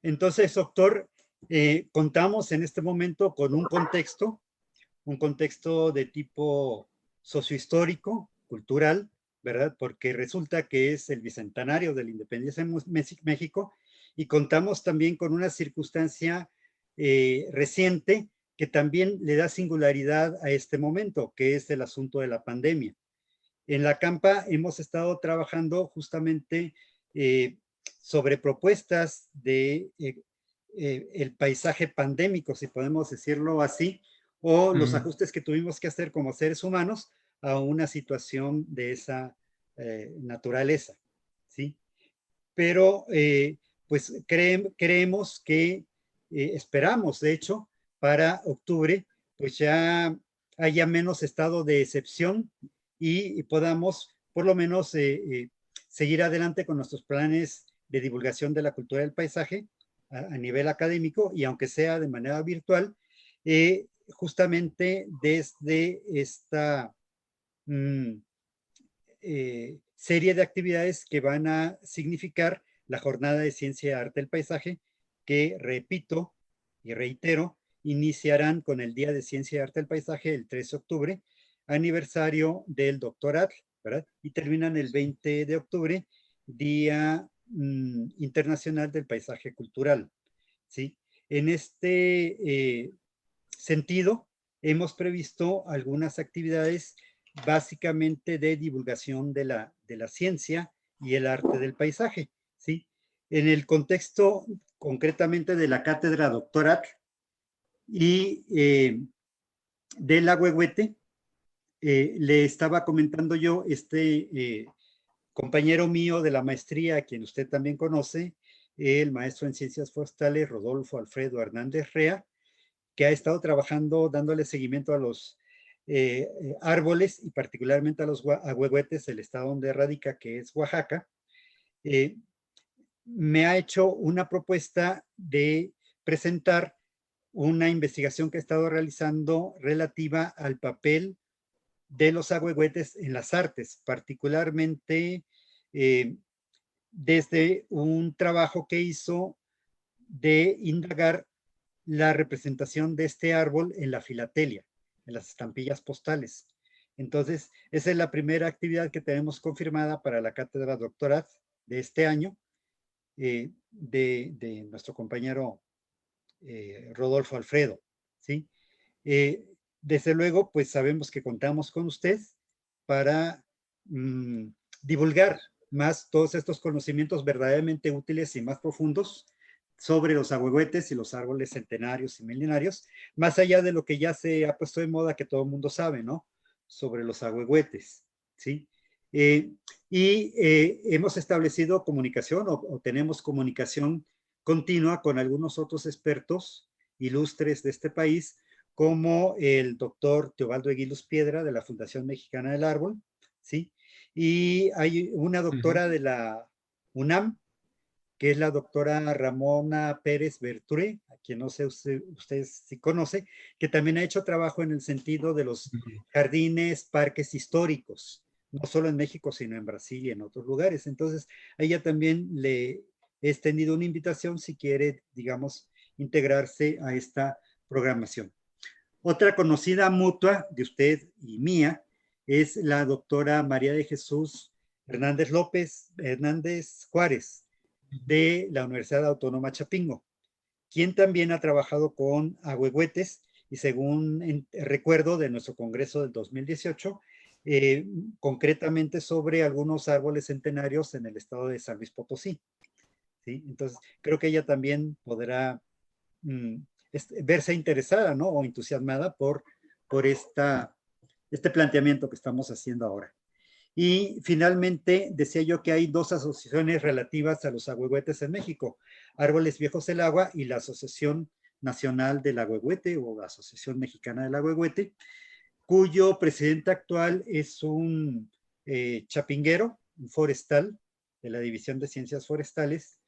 Entonces, doctor, contamos en este momento con un contexto de tipo sociohistórico, cultural, ¿verdad? Porque resulta que es el bicentenario de la independencia de México y contamos también con una circunstancia reciente que también le da singularidad a este momento, que es el asunto de la pandemia. En la Campa hemos estado trabajando justamente sobre propuestas de el paisaje pandémico, si podemos decirlo así, o los ajustes que tuvimos que hacer como seres humanos a una situación de esa naturaleza, ¿sí? Pero pues creemos que, esperamos de hecho, para octubre, pues ya haya menos estado de excepción y podamos por lo menos seguir adelante con nuestros planes de divulgación de la cultura del paisaje a nivel académico y aunque sea de manera virtual, justamente desde esta mmm, serie de actividades que van a significar la Jornada de Ciencia, Arte del Paisaje, que repito y reitero, iniciarán con el Día de Ciencia y Arte del Paisaje el 13 de octubre, aniversario del doctorado, ¿verdad? Y terminan el 20 de octubre, Día Internacional del Paisaje Cultural, ¿sí? En este sentido, hemos previsto algunas actividades básicamente de divulgación de la ciencia y el arte del paisaje, ¿sí? En el contexto concretamente de la cátedra doctoral y del Ahuehuete, le estaba comentando yo, compañero mío de la maestría, a quien usted también conoce, el maestro en ciencias forestales, Rodolfo Alfredo Hernández Rea, que ha estado trabajando dándole seguimiento a los árboles y particularmente a los ahuehuetes del estado donde radica, que es Oaxaca, eh, me ha hecho una propuesta de presentar una investigación que he estado realizando relativa al papel de los ahuehuetes en las artes, particularmente eh, desde un trabajo que hizo de indagar la representación de este árbol en la filatelia, en las estampillas postales. Entonces, esa es la primera actividad que tenemos confirmada para la cátedra doctoral de este año, de nuestro compañero Rodolfo Alfredo, ¿sí? Desde luego, pues sabemos que contamos con usted para divulgar más todos estos conocimientos verdaderamente útiles y más profundos sobre los ahuehuetes y los árboles centenarios y milenarios, más allá de lo que ya se ha puesto de moda que todo el mundo sabe, ¿no? Sobre los ahuehuetes, ¿sí? Eh, hemos establecido comunicación o tenemos comunicación continua con algunos otros expertos ilustres de este país, como el doctor Teobaldo Eguiluz Piedra de la Fundación Mexicana del Árbol, ¿sí? Y hay una doctora de la UNAM, que es la doctora Ramona Pérez Berture, a quien no sé usted si conoce, que también ha hecho trabajo en el sentido de los jardines, parques históricos, no solo en México, sino en Brasil y en otros lugares. Entonces, a ella también le he extendido una invitación si quiere, digamos, integrarse a esta programación. Otra conocida mutua de usted y mía es la doctora María de Jesús Hernández Juárez, de la Universidad Autónoma Chapingo, quien también ha trabajado con ahuehuetes y según recuerdo de nuestro congreso del 2018, concretamente sobre algunos árboles centenarios en el estado de San Luis Potosí, ¿sí? Entonces, creo que ella también podrá mm, verse interesada, ¿no? O entusiasmada por este planteamiento que estamos haciendo ahora. Y finalmente, decía yo que hay dos asociaciones relativas a los ahuehuetes en México, Árboles Viejos del Agua y la Asociación Nacional del Ahuehuete o la Asociación Mexicana del Ahuehuete, cuyo presidente actual es un chapinguero, un forestal de la División de Ciencias Forestales,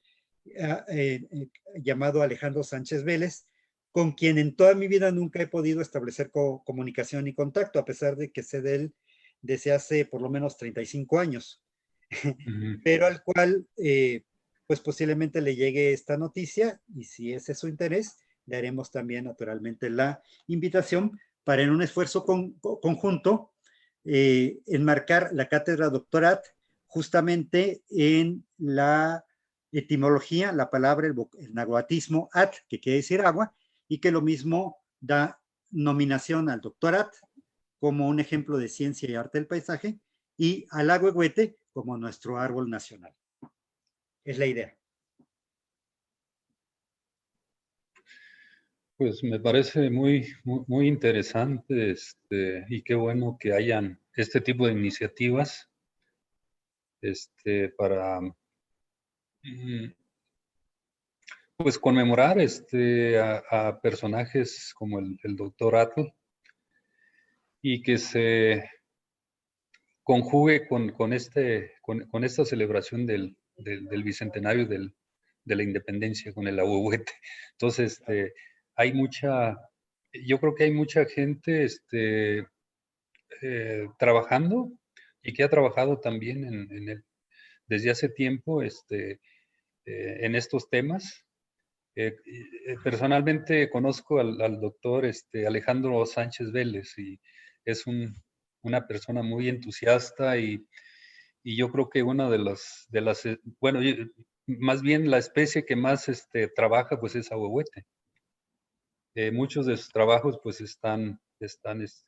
llamado Alejandro Sánchez Vélez, con quien en toda mi vida nunca he podido establecer comunicación y contacto, a pesar de que sé de él desde hace por lo menos 35 años, pero al cual pues posiblemente le llegue esta noticia y si ese es su interés, le haremos también naturalmente la invitación para en un esfuerzo conjunto enmarcar la cátedra doctorat justamente en la etimología, la palabra, el nahuatismo at, que quiere decir agua, y que lo mismo da nominación al doctorat como un ejemplo de ciencia y arte del paisaje y al ahuehuete como nuestro árbol nacional. Es la idea. Pues me parece muy interesante y qué bueno que hayan este tipo de iniciativas para pues conmemorar a personajes como el doctor Atl y que se conjugue con esta celebración del bicentenario de la independencia con el ahuehuete. Entonces, hay yo creo que hay mucha gente trabajando y que ha trabajado también desde hace tiempo en estos temas. Personalmente conozco al doctor Alejandro Sánchez Vélez y es una persona muy entusiasta y yo creo que una bueno, más bien la especie que más trabaja pues es ahuehuete. Muchos de sus trabajos pues están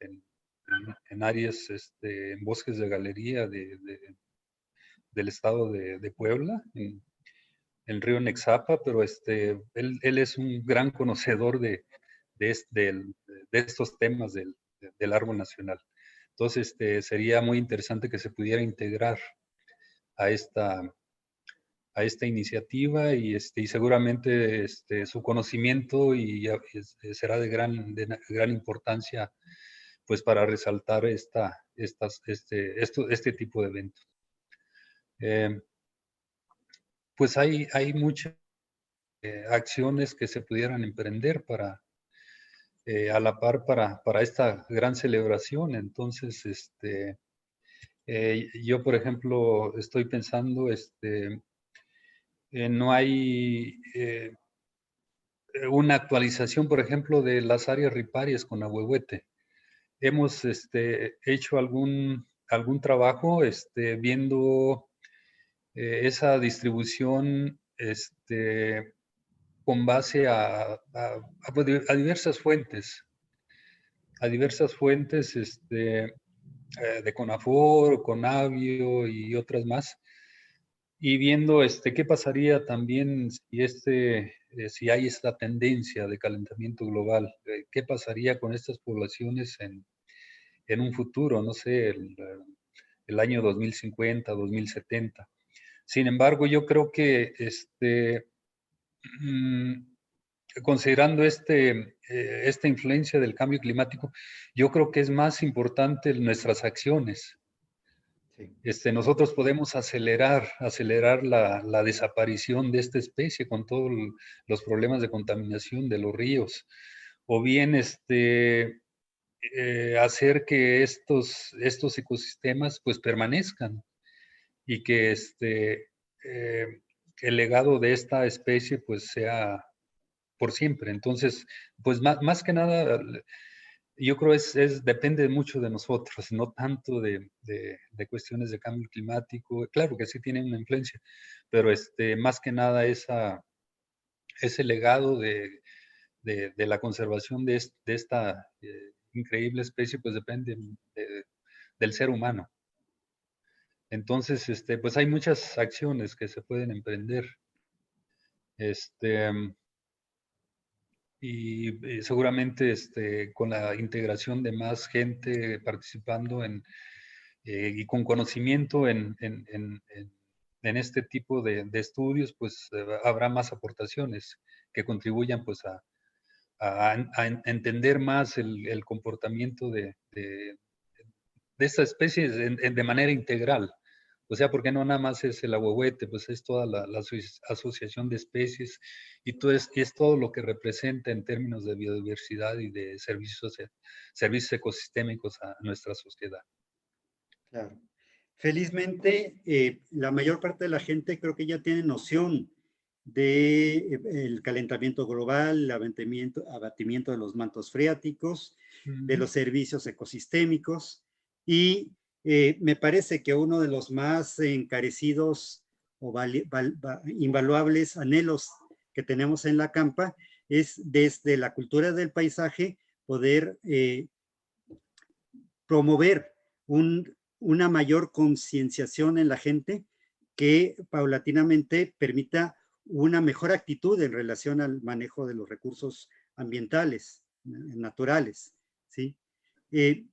en áreas, en bosques de galería del estado de Puebla, en el río Nexapa, pero él es un gran conocedor de estos temas del árbol nacional. Entonces, sería muy interesante que se pudiera integrar a esta iniciativa y seguramente su conocimiento será de gran importancia pues para resaltar este tipo de eventos. Pues hay muchas acciones que se pudieran emprender a la par para esta gran celebración. Entonces, yo, por ejemplo, estoy pensando, no hay una actualización, por ejemplo, de las áreas riparias con ahuehuete. Hemos hecho algún trabajo viendo esa distribución con base a diversas fuentes, de CONAFOR, CONAVIO y otras más, y viendo qué pasaría también si hay esta tendencia de calentamiento global, qué pasaría con estas poblaciones en un futuro, no sé, el año 2050, 2070. Sin embargo, yo creo que considerando esta influencia del cambio climático, yo creo que es más importante nuestras acciones. Sí. Nosotros podemos acelerar la desaparición de esta especie con todos los problemas de contaminación de los ríos, o bien hacer que estos ecosistemas pues permanezcan y que el legado de esta especie pues sea por siempre. Entonces, pues más que nada, yo creo depende mucho de nosotros, no tanto de cuestiones de cambio climático. Claro que sí tiene una influencia, pero más que nada ese legado de la conservación de esta increíble especie, pues depende del ser humano. Entonces, pues hay muchas acciones que se pueden emprender. Y seguramente con la integración de más gente participando y con conocimiento en este tipo de estudios, pues habrá más aportaciones que contribuyan pues a entender más el comportamiento de esta especie de manera integral. O sea, porque no nada más es el ahuehuete, pues es toda la asociación de especies y es todo lo que representa en términos de biodiversidad y de servicios ecosistémicos a nuestra sociedad. Claro. Felizmente, la mayor parte de la gente creo que ya tiene noción del calentamiento global, el abatimiento de los mantos freáticos, de los servicios ecosistémicos, y me parece que uno de los más encarecidos o invaluables anhelos que tenemos en la Campa es desde la cultura del paisaje poder promover una mayor concienciación en la gente que paulatinamente permita una mejor actitud en relación al manejo de los recursos ambientales, naturales, ¿sí? Le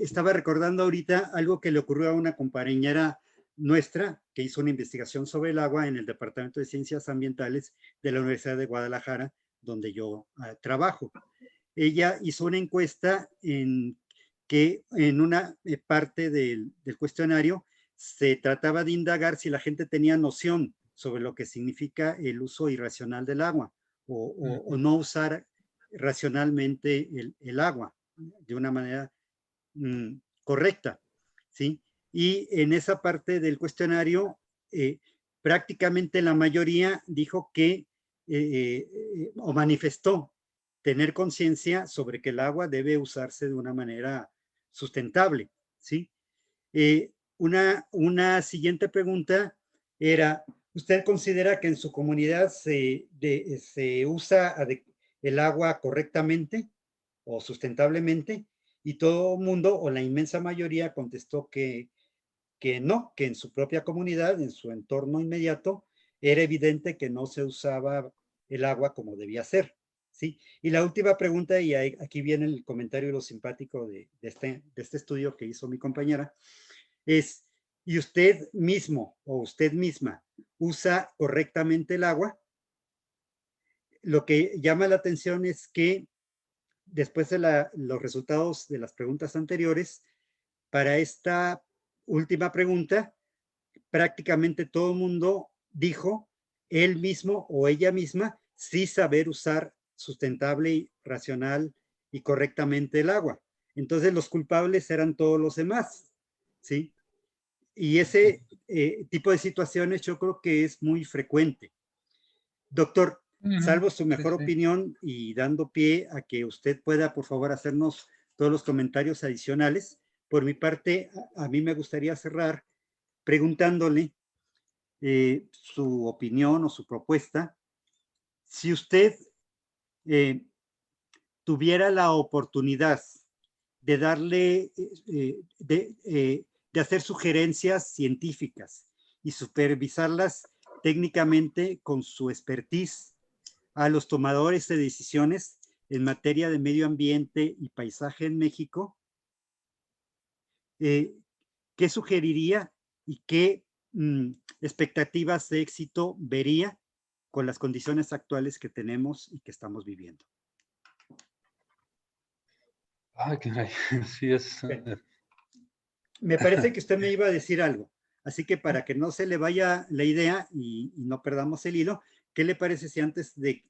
estaba recordando ahorita algo que le ocurrió a una compañera nuestra que hizo una investigación sobre el agua en el Departamento de Ciencias Ambientales de la Universidad de Guadalajara, donde yo trabajo. Ella hizo una encuesta en que en una parte del cuestionario se trataba de indagar si la gente tenía noción sobre lo que significa el uso irracional del agua o no usar racionalmente el agua de una manera correcta, ¿sí? Y en esa parte del cuestionario, prácticamente la mayoría dijo que o manifestó tener conciencia sobre que el agua debe usarse de una manera sustentable, ¿sí? Una siguiente pregunta era, ¿usted considera que en su comunidad se usa el agua correctamente o sustentablemente? Y todo el mundo, o la inmensa mayoría, contestó que no, que en su propia comunidad, en su entorno inmediato, era evidente que no se usaba el agua como debía ser, ¿sí? Y la última pregunta, y aquí viene el comentario lo simpático de este estudio que hizo mi compañera, es, ¿y usted mismo o usted misma usa correctamente el agua? Lo que llama la atención es que después de los resultados de las preguntas anteriores, para esta última pregunta, prácticamente todo el mundo dijo él mismo o ella misma sí saber usar sustentable y racional y correctamente el agua. Entonces los culpables eran todos los demás, ¿sí? Y ese tipo de situaciones yo creo que es muy frecuente. Doctor, salvo su mejor opinión y dando pie a que usted pueda, por favor, hacernos todos los comentarios adicionales, por mi parte, a mí me gustaría cerrar preguntándole su opinión o su propuesta. Si usted tuviera la oportunidad de darle, de hacer sugerencias científicas y supervisarlas técnicamente con su expertise a los tomadores de decisiones en materia de medio ambiente y paisaje en México, ¿qué sugeriría y qué expectativas de éxito vería con las condiciones actuales que tenemos y que estamos viviendo? Ah, caray, sí es. Me parece que usted me iba a decir algo, así que para que no se le vaya la idea y no perdamos el hilo, ¿qué le parece si antes de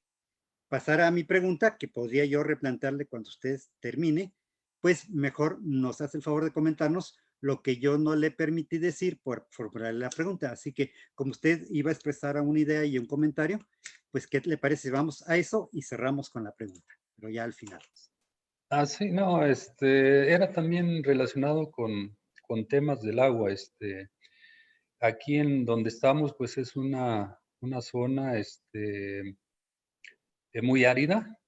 pasar a mi pregunta, que podría yo replantearle cuando usted termine, pues mejor nos hace el favor de comentarnos lo que yo no le permití decir por formularle la pregunta? Así que como usted iba a expresar una idea y un comentario, pues ¿qué le parece si vamos a eso y cerramos con la pregunta? Pero ya al final. Ah, sí, no, era también relacionado con temas del agua. Aquí en donde estamos, pues es una zona muy árida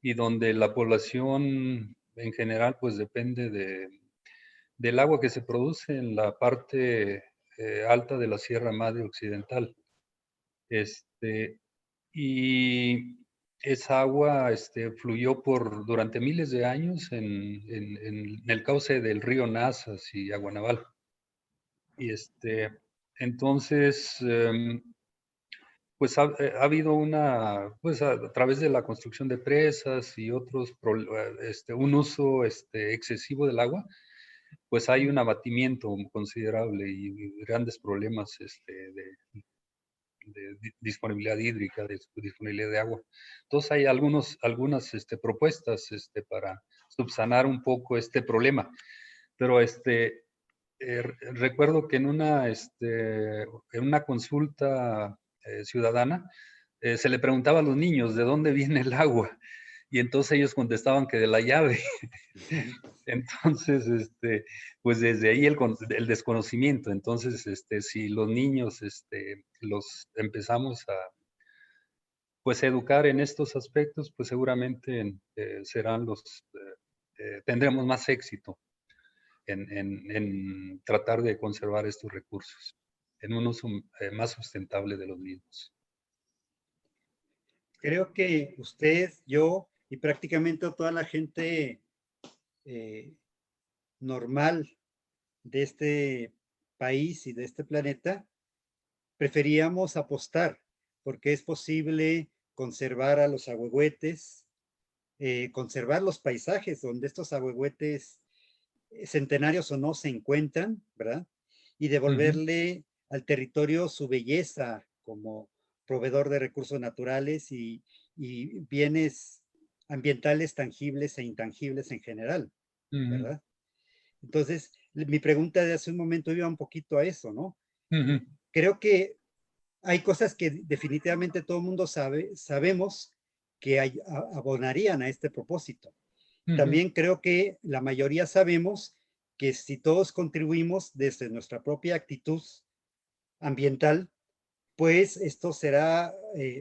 y donde la población en general, pues depende del agua que se produce en la parte alta de la Sierra Madre Occidental. Y esa agua fluyó durante miles de años en el cauce del río Nazas y Aguanaval. Y entonces, pues ha habido pues a través de la construcción de presas y otros, un uso excesivo del agua, pues hay un abatimiento considerable y grandes problemas de disponibilidad hídrica, de disponibilidad de agua. Entonces hay algunas propuestas para subsanar un poco este problema. Pero recuerdo que en una consulta ciudadana se le preguntaba a los niños de dónde viene el agua y entonces ellos contestaban que de la llave. Entonces, pues desde ahí el desconocimiento. Entonces, si los niños los empezamos a pues educar en estos aspectos, pues seguramente serán tendremos más éxito en tratar de conservar estos recursos en un uso más sustentable de los mismos. Creo que usted, yo y prácticamente toda la gente eh, normal de este país y de este planeta, preferíamos apostar porque es posible conservar a los ahuehuetes, conservar los paisajes donde estos ahuehuetes, centenarios o no, se encuentran, ¿verdad? Y Ujú, devolverle al territorio su belleza como proveedor de recursos naturales y bienes ambientales tangibles e intangibles en general, ujú, ¿verdad? Entonces, mi pregunta de hace un momento iba un poquito a eso, ¿no? ujú, Creo que hay cosas que definitivamente todo el mundo sabemos que abonarían a este propósito. ujú. También creo que la mayoría sabemos que si todos contribuimos desde nuestra propia actitud ambiental, pues esto será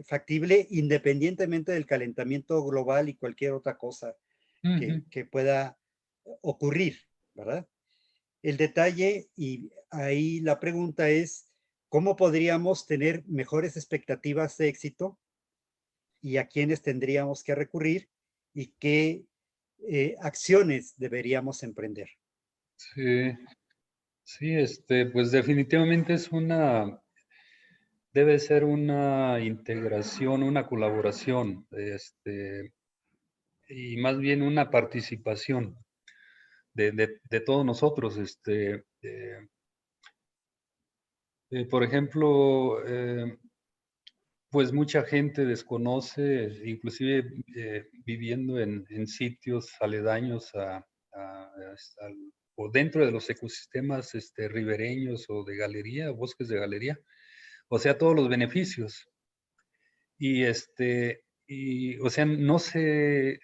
factible independientemente del calentamiento global y cualquier otra cosa Ujú. que pueda ocurrir, ¿verdad? El detalle y ahí la pregunta es, ¿cómo podríamos tener mejores expectativas de éxito y a quiénes tendríamos que recurrir y qué acciones deberíamos emprender? Sí, sí, pues definitivamente debe ser una integración, una colaboración, y más bien una participación de todos nosotros, por ejemplo, pues mucha gente desconoce, inclusive viviendo en sitios aledaños o dentro de los ecosistemas ribereños o de galería, bosques de galería, o sea, todos los beneficios. O sea, eh,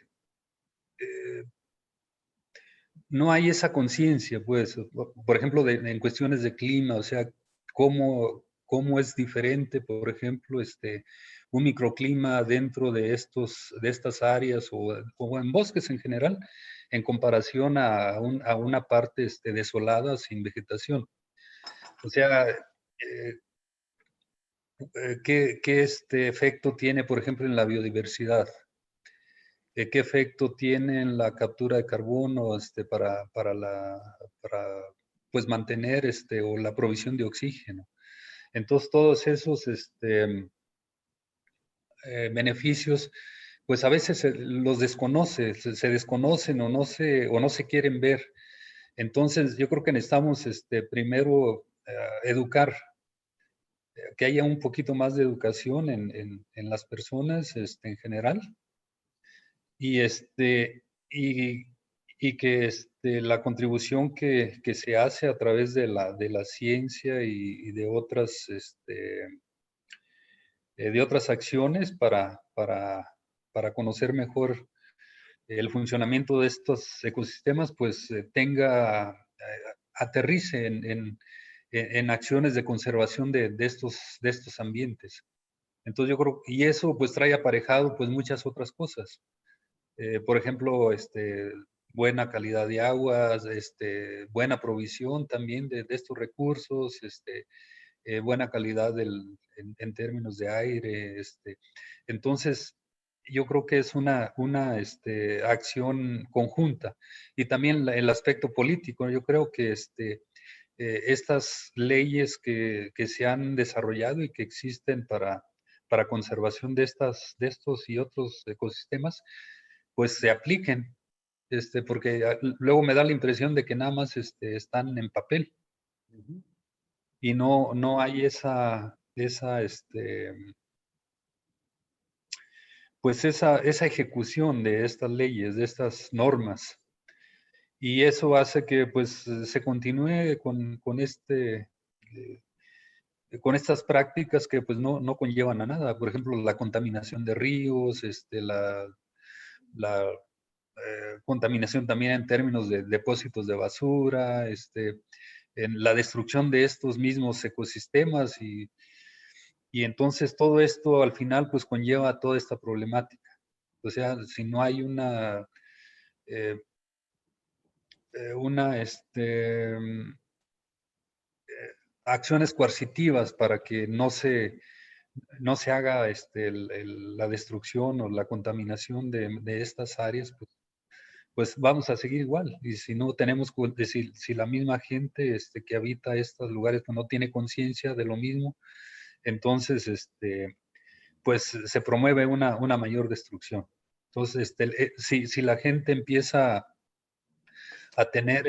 no hay esa conciencia, pues, por ejemplo, en cuestiones de clima, o sea, cómo es diferente, por ejemplo, un microclima dentro de estas áreas o en bosques en general, en comparación a una parte desolada sin vegetación. O sea, ¿qué efecto tiene, por ejemplo, en la biodiversidad? ¿Qué efecto tiene en la captura de carbono para pues mantener o la provisión de oxígeno? Entonces, todos esos beneficios, pues a veces los desconoce, se desconocen o no se quieren ver. Entonces, yo creo que necesitamos primero educar, que haya un poquito más de educación en las personas en general y, y, y que la contribución que se hace a través de la ciencia y de otras acciones para conocer mejor el funcionamiento de estos ecosistemas, pues aterrice en acciones de conservación de estos ambientes. Entonces yo creo, y eso pues trae aparejado pues muchas otras cosas. Por ejemplo, buena calidad de aguas, buena provisión también de estos recursos, buena calidad en términos de aire. Entonces, yo creo que es una acción conjunta. Y también el aspecto político. Yo creo que estas leyes que se han desarrollado y que existen para conservación de estos y otros ecosistemas, pues se apliquen, porque luego me da la impresión de que nada más están en papel Ujú. y no hay pues esa ejecución de estas leyes, de estas normas. y eso hace que pues se continúe con estas prácticas que pues no conllevan a nada. Por ejemplo, la contaminación de ríos, la contaminación también en términos de depósitos de basura, en la destrucción de estos mismos ecosistemas y entonces todo esto al final pues conlleva toda esta problemática. O sea, si no hay eh, una acciones coercitivas para que no se haga la destrucción o la contaminación de estas áreas, pues vamos a seguir igual. Y si no tenemos, si la misma gente que habita estos lugares pues no tiene conciencia de lo mismo, entonces pues se promueve una mayor destrucción. Entonces, si la gente empieza a tener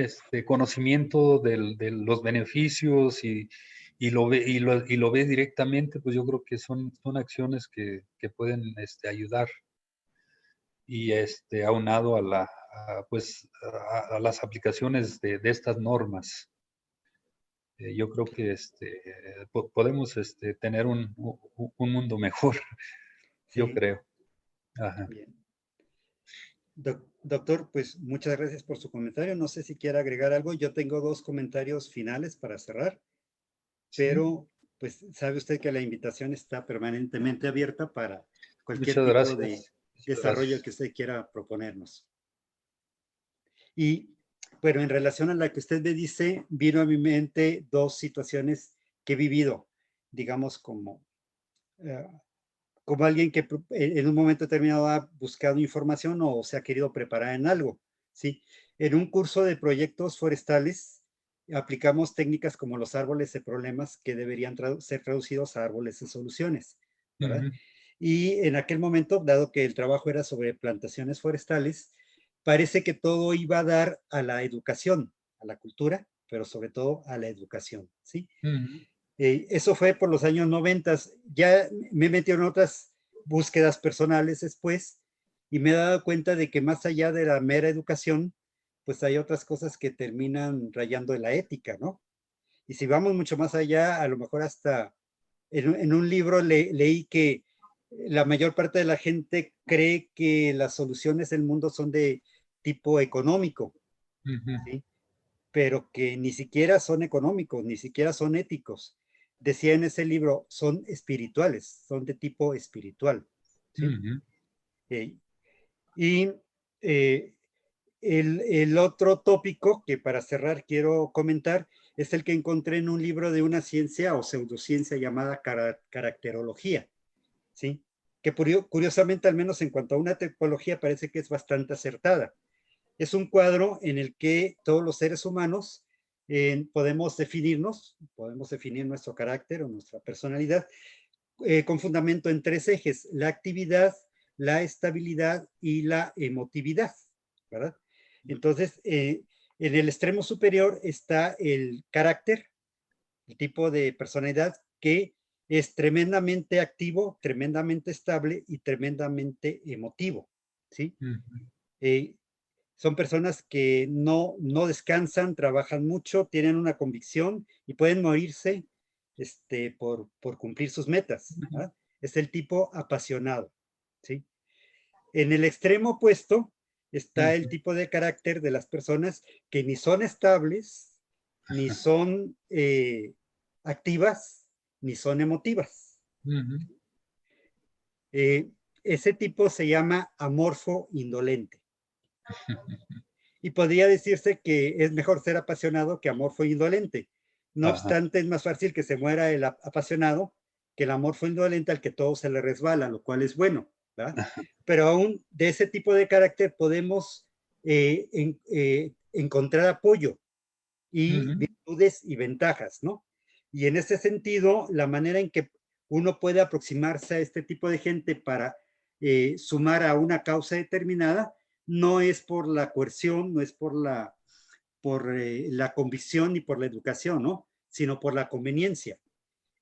conocimiento de los beneficios y lo ve, y lo ve directamente, pues yo creo que son acciones que pueden ayudar y aunado pues, a las aplicaciones de estas normas. Yo creo que podemos tener un mundo mejor, yo Sí, creo. Ajá. bien. Doctor, pues muchas gracias por su comentario. No sé si quiere agregar algo. Yo tengo dos comentarios finales para cerrar, Sí, pero pues sabe usted que la invitación está permanentemente abierta para cualquier muchas tipo de gracias. Muchas desarrollo gracias. que usted quiera proponernos. Y bueno, en relación a la que usted me dice, vino a mi mente dos situaciones que he vivido, digamos, eh, como alguien que en un momento determinado ha buscado información o se ha querido preparar en algo, ¿sí? En un curso de proyectos forestales aplicamos técnicas como los árboles de problemas que deberían ser traducidos a árboles de soluciones, ¿verdad? Ujú, Y en aquel momento, dado que el trabajo era sobre plantaciones forestales, parece que todo iba a dar a la educación, a la cultura, pero sobre todo a la educación, ¿sí? ujú, Eso fue por los años 90. Ya me metí en otras búsquedas personales después y me he dado cuenta de que más allá de la mera educación, pues hay otras cosas que terminan rayando en la ética, ¿no? Y si vamos mucho más allá, a lo mejor hasta en un libro leí que la mayor parte de la gente cree que las soluciones del mundo son de tipo económico, ujú, ¿sí? Pero que ni siquiera son económicos, ni siquiera son éticos. Decía en ese libro, son espirituales, son de tipo espiritual, ¿sí? ujú. Eh, y eh, el otro tópico que para cerrar quiero comentar es el que encontré en un libro de una ciencia o pseudociencia llamada caracterología, ¿sí? Que curiosamente, al menos en cuanto a una topología, parece que es bastante acertada. Es un cuadro en el que todos los seres humanos podemos definirnos, podemos definir nuestro carácter o nuestra personalidad con fundamento en tres ejes: la actividad, la estabilidad y la emotividad, ¿verdad? Entonces, en el extremo superior está el carácter, el tipo de personalidad que es tremendamente activo, tremendamente estable y tremendamente emotivo, ¿sí? Ujú, Eh, son personas que no descansan, trabajan mucho, tienen una convicción y pueden morirse por cumplir sus metas, ujú, ¿verdad? Es el tipo apasionado, ¿sí? En el extremo opuesto está el ujú, tipo de carácter de las personas que ni son estables, ni son activas, ni son emotivas. ujú. Eh, ese tipo se llama amorfo indolente. Y podría decirse que es mejor ser apasionado que amorfo indolente. No Ajá. obstante, es más fácil que se muera el apasionado que el amorfo indolente al que todo se le resbala, lo cual es bueno, ¿verdad? Pero aún de ese tipo de carácter podemos encontrar apoyo y Ujú, virtudes y ventajas, ¿no? Y en ese sentido, la manera en que uno puede aproximarse a este tipo de gente para sumar a una causa determinada no es por la coerción, no es por la convicción ni por la educación, ¿no? Sino por la conveniencia.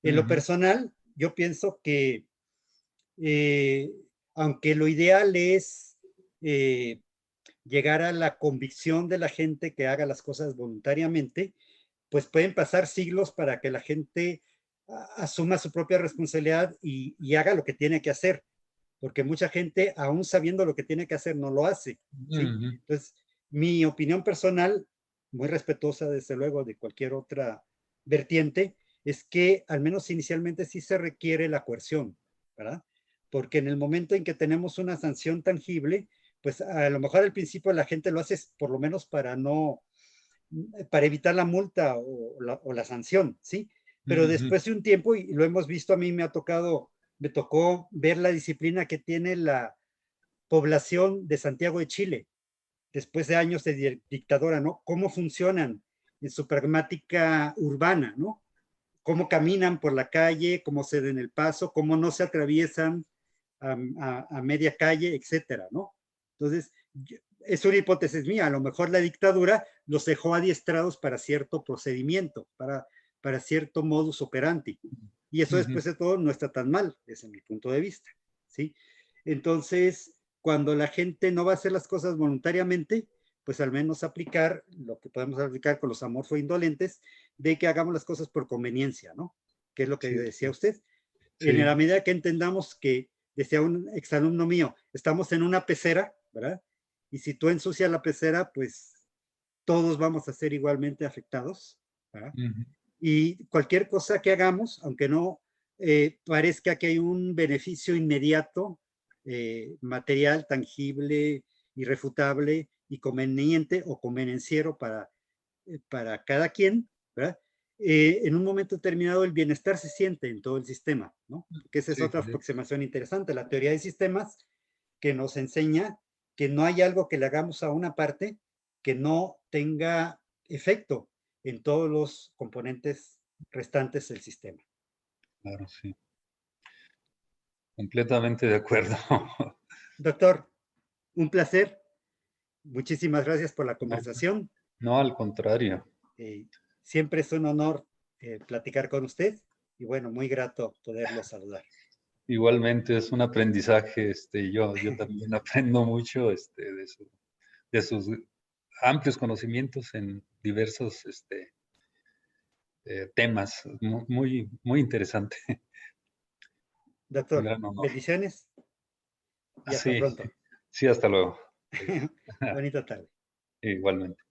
En lo ujú, personal, yo pienso que eh, aunque lo ideal es eh, llegar a la convicción de la gente que haga las cosas voluntariamente, pues pueden pasar siglos para que la gente asuma su propia responsabilidad y haga lo que tiene que hacer, porque mucha gente, aún sabiendo lo que tiene que hacer, no lo hace, ¿sí? Ujú. Entonces, mi opinión personal, muy respetuosa desde luego de cualquier otra vertiente, es que al menos inicialmente sí se requiere la coerción, ¿verdad? Porque en el momento en que tenemos una sanción tangible, pues a lo mejor al principio la gente lo hace por lo menos para no, para evitar la multa o la sanción, ¿sí? Pero Ujú. después de un tiempo, y lo hemos visto, a mí me tocó ver la disciplina que tiene la población de Santiago de Chile, después de años de dictadura, ¿no? Cómo funcionan en su pragmática urbana, ¿no? Cómo caminan por la calle, cómo ceden el paso, cómo no se atraviesan a media calle, etcétera, ¿no? Entonces, es una hipótesis mía, a lo mejor la dictadura los dejó adiestrados para cierto procedimiento, para cierto modus operandi. Y eso Ujú. después de todo no está tan mal, desde mi punto de vista, ¿sí? Entonces, cuando la gente no va a hacer las cosas voluntariamente, pues al menos aplicar lo que podemos aplicar con los amorfo-indolentes, de que hagamos las cosas por conveniencia, ¿no? Que es lo que Sí, decía usted. En la sí, medida que entendamos que, decía un exalumno mío, estamos en una pecera, ¿verdad? Y si tú ensucias la pecera, pues todos vamos a ser igualmente afectados, ¿verdad? ujú. Y cualquier cosa que hagamos, aunque no parezca que hay un beneficio inmediato, material, tangible, irrefutable y conveniente o convenenciero para cada quien, ¿verdad? En un momento determinado el bienestar se siente en todo el sistema, ¿no? Que esa es Sí, otra sí, aproximación interesante, la teoría de sistemas que nos enseña que no hay algo que le hagamos a una parte que no tenga efecto en todos los componentes restantes del sistema. claro, sí. Completamente de acuerdo. Doctor, un placer. Muchísimas gracias por la No, conversación. no, al contrario. Eh, Siempre es un honor platicar con usted y bueno, muy grato poderlo saludar. Igualmente es un aprendizaje, yo también aprendo mucho, de sus amplios conocimientos en diversos, temas. Muy, muy interesante. Un Doctor, gran honor. bendiciones y hasta Sí, pronto. sí, hasta luego. Bonita tarde. Igualmente.